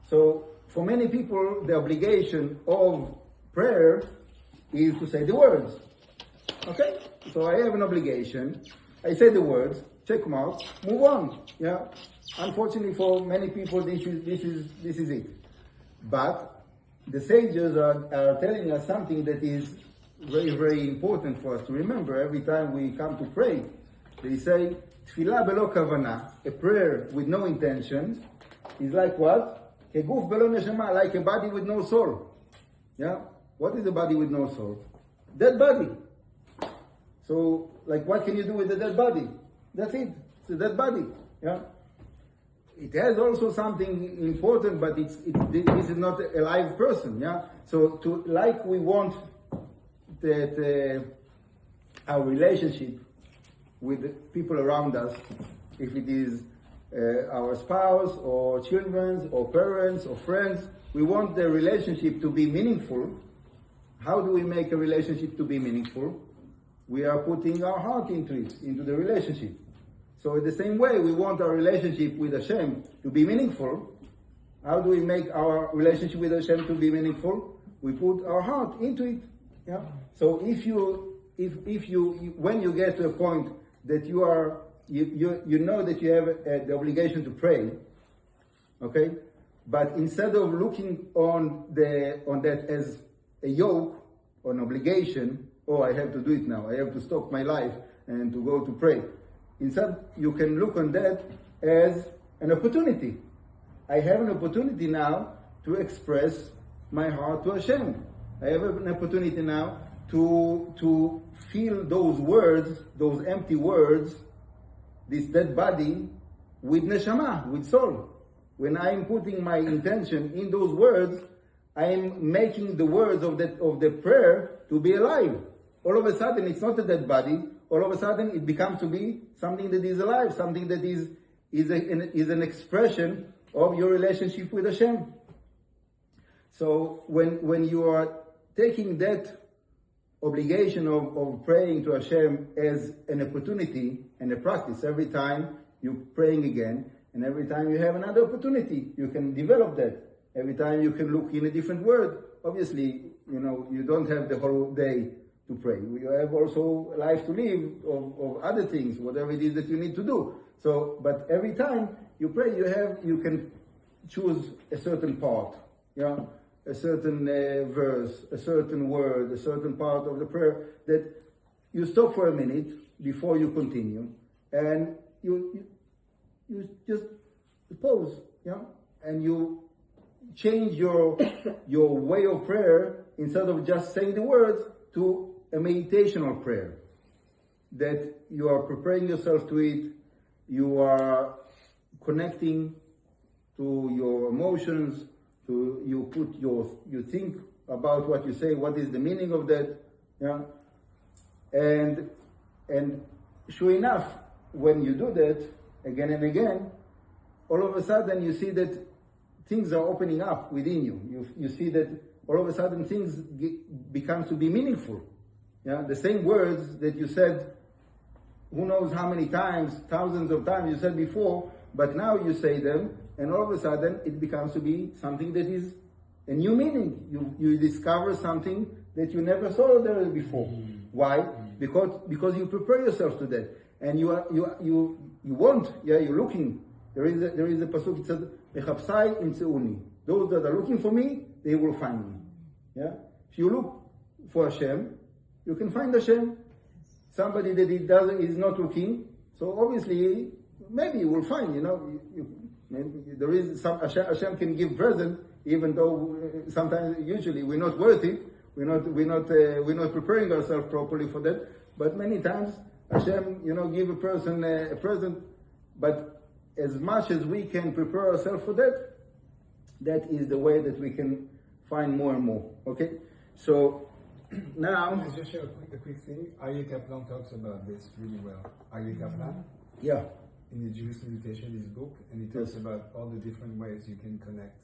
So for many people, the obligation of prayer is to say the words. Okay? So I have an obligation. I say the words, check them out, move on. Yeah. Unfortunately for many people, this is it. But the sages are telling us something that is very, very important for us to remember every time we come to pray. They say, Tfilah belo kavana, a prayer with no intention, is like what? Keguf belo neshama, like a body with no soul. Yeah? What is a body with no soul? Dead body. So, like, what can you do with a dead body? That's it. It's a dead body. Yeah? It has also something important, but this is not a live person. Yeah? So, like we want that our relationship with the people around us, if it is our spouse or children or parents or friends, we want the relationship to be meaningful. How do we make a relationship to be meaningful? We are putting our heart into it, into the relationship. So in the same way, we want our relationship with Hashem to be meaningful. How do we make our relationship with Hashem to be meaningful? We put our heart into it. Yeah. So if you when you get to a point that you know that you have the obligation to pray, okay, but instead of looking on that as a yoke or an obligation, oh, I have to do it now, I have to stop my life and to go to pray. Instead, you can look on that as an opportunity. I have an opportunity now to express my heart to Hashem. I have an opportunity now to fill those words, those empty words, this dead body, with neshama, with soul. When I'm putting my intention in those words, I'm making the words of the prayer to be alive. All of a sudden, it's not a dead body. All of a sudden, it becomes to be something that is alive, something that is an expression of your relationship with Hashem. So when you are taking that obligation of praying to Hashem as an opportunity and a practice, every time you're praying again, and every time you have another opportunity, you can develop that. Every time you can look in a different word. Obviously, you don't have the whole day to pray. You have also life to live of other things, whatever it is that you need to do. So, but every time you pray, you can choose a certain part, a certain verse, a certain word, a certain part of the prayer that you stop for a minute before you continue, and you just pause, and you change your way of prayer. Instead of just saying the words, to a meditational prayer, that you are preparing yourself to it, you are connecting to your emotions, you think about what you say, what is the meaning of that, and sure enough, when you do that again and again, all of a sudden you see that things are opening up within you. You see that all of a sudden things become to be meaningful. The same words that you said, who knows how many times, thousands of times you said before, but now you say them, and all of a sudden it becomes to be something that is a new meaning. You discover something that you never saw there before. Why? Because you prepare yourself to that, and you want. You're looking. There is a pasuk that says, "Mechapsai imtzeuni." Those that are looking for me, they will find me. If you look for Hashem, you can find Hashem. Somebody that is not looking, so obviously maybe you will find. Maybe there is some Hashem can give present, even though sometimes, usually, we're not worth it. We're not preparing ourselves properly for that. But many times Hashem, give a person a present. But as much as we can prepare ourselves for that, that is the way that we can find more and more. Okay, so now I'll just share a quick thing. Aryeh Kaplan talks about this really well. Aryeh Kaplan, in the Jewish meditation, his book, and he talks about all the different ways you can connect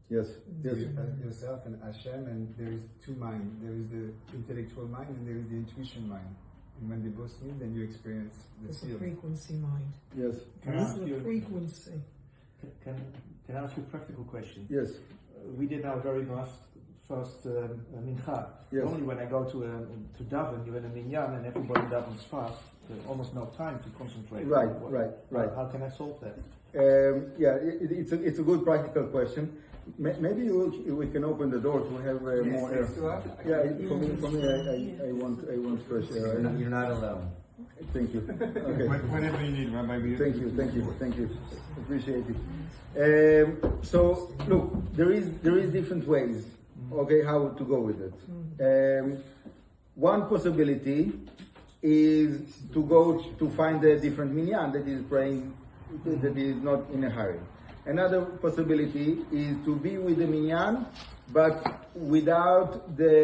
yourself and Hashem. And there is two minds. There is the intellectual mind, and there is the intuition mind. And when they both meet, then you experience the frequency mind. Yes. It's the frequency. Can I ask you a practical question? Yes. We did our very first mincha. Yes. Normally when I go to daven, you're in a minyan and everybody davens fast. There's almost no time to concentrate. Right. How can I solve that? It's a good practical question. Maybe we can open the door to have more air. Yeah, for me, I want fresh air. You're not alone. Thank you. Okay. Whatever you need, Rabbi. Thank you. Appreciate it. So look, there is different ways, okay, how to go with it. One possibility is to go to find a different minyan that is praying, that is not in a hurry. Another possibility is to be with the minyan, but without the